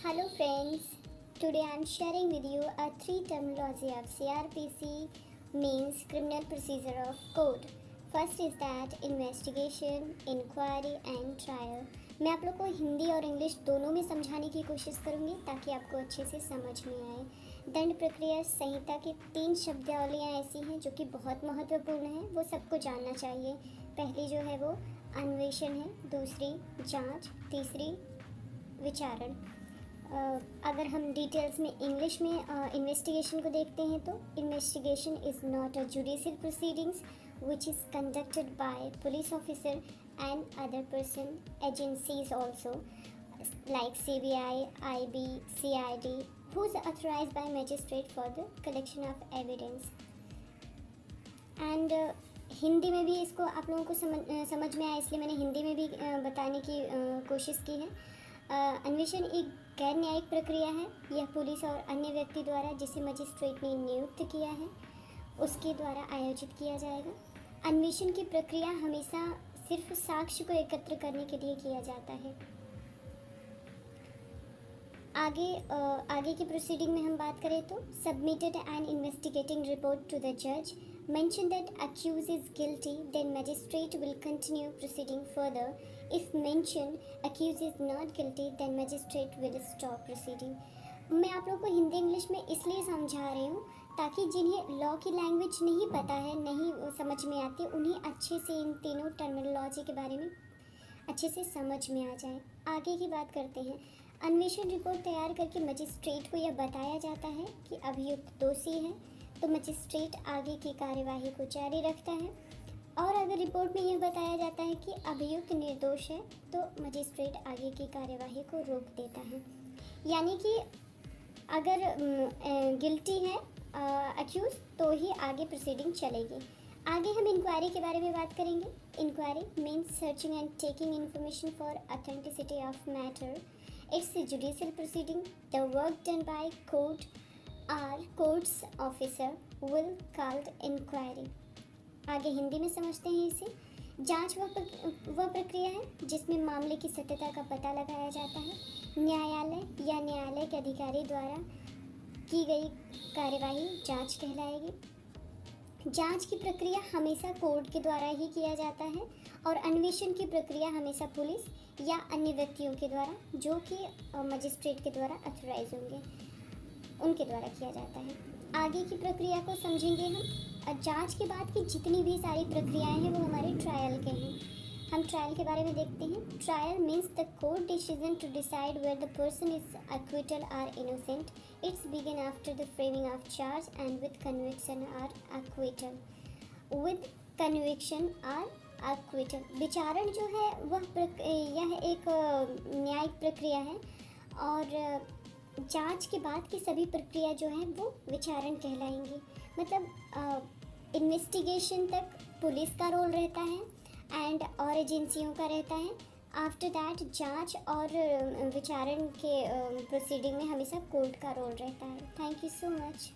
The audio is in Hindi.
Hello friends, today I am sharing with you a three terminology of CRPC means Criminal Procedure of Code. First is that investigation, inquiry and trial. मैं आप लोग को हिंदी और इंग्लिश दोनों में समझाने की कोशिश करूँगी ताकि आपको अच्छे से समझ में आए। दंड प्रक्रिया संहिता की 3 शब्दावलियाँ ऐसी हैं जो कि बहुत महत्वपूर्ण हैं, वो सबको जानना चाहिए। पहली जो है वो अन्वेषण है, दूसरी जांच, तीसरी विचारण। अगर हम डिटेल्स में इंग्लिश में इन्वेस्टिगेशन को देखते हैं तो investigation is not a judicial proceedings which is conducted by police officer and other person agencies also like CBI, IB, CID who is authorized by magistrate for the collection of evidence and Hindi में भी इसको आप लोगों को समझ में आया इसलिए मैंने हिंदी में भी बताने की कोशिश की है। अन्वेषण एक गैर न्यायिक प्रक्रिया है। यह पुलिस और अन्य व्यक्ति द्वारा जिसे मजिस्ट्रेट ने नियुक्त किया है उसके द्वारा आयोजित किया जाएगा। अन्वेषण की प्रक्रिया हमेशा सिर्फ साक्ष्य को एकत्र करने के लिए किया जाता है। आगे की प्रोसीडिंग में हम बात करें तो submitted an investigating report to the जज mention that accused is guilty then magistrate will continue proceeding further. If mention accused is not guilty then magistrate will stop proceeding. मैं आप लोगों को हिंदी इंग्लिश में इसलिए समझा रही हूँ ताकि जिन्हें लॉ की लैंग्वेज नहीं पता है, नहीं समझ में आती, उन्हें अच्छे से इन तीनों टर्मिनोलॉजी के बारे में अच्छे से समझ में आ जाए। आगे की बात करते हैं। अन्वेषण रिपोर्ट तैयार करके मजिस्ट्रेट को यह बताया जाता है कि अभियुक्त दोषी है तो मजिस्ट्रेट आगे की कार्यवाही को जारी रखता है, और अगर रिपोर्ट में यह बताया जाता है कि अभियुक्त निर्दोष है तो मजिस्ट्रेट आगे की कार्यवाही को रोक देता है। यानी कि अगर गिल्टी है अक्यूज तो ही आगे प्रोसीडिंग चलेगी। आगे हम इंक्वायरी के बारे में बात करेंगे। Inquiry means searching and taking information for authenticity of matter. It's a judicial proceeding. The work done by court or court's officer will called inquiry. आगे हिंदी में समझते हैं इसे। जांच वह प्रक्रिया है जिसमें मामले की सत्यता का पता लगाया जाता है। न्यायालय या न्यायालय के अधिकारी द्वारा की गई कार्यवाही जांच कहलाएगी। जांच की प्रक्रिया हमेशा कोर्ट के द्वारा ही किया जाता है और अन्वेषण की प्रक्रिया हमेशा पुलिस या अन्य व्यक्तियों के द्वारा जो कि मजिस्ट्रेट के द्वारा अथोराइज होंगे उनके द्वारा किया जाता है। आगे की प्रक्रिया को समझेंगे हम। जांच के बाद की जितनी भी सारी प्रक्रियाएं हैं वो हमारे ट्रायल के हैं। हम ट्रायल के बारे में देखते हैं। Trial means the court decision to decide where the person is acquittal or innocent. It's begin after the framing of charge and with conviction or acquittal. With conviction or acquittal. विचारण जो है यह एक न्यायिक प्रक्रिया है और जांच के बाद की सभी प्रक्रिया जो है वो विचारण कहलाएंगी। मतलब इन्वेस्टिगेशन तक पुलिस का रोल रहता है एंड और एजेंसियों का रहता है। आफ्टर दैट जांच और विचारण के प्रोसीडिंग में हमेशा कोर्ट का रोल रहता है। Thank you so much.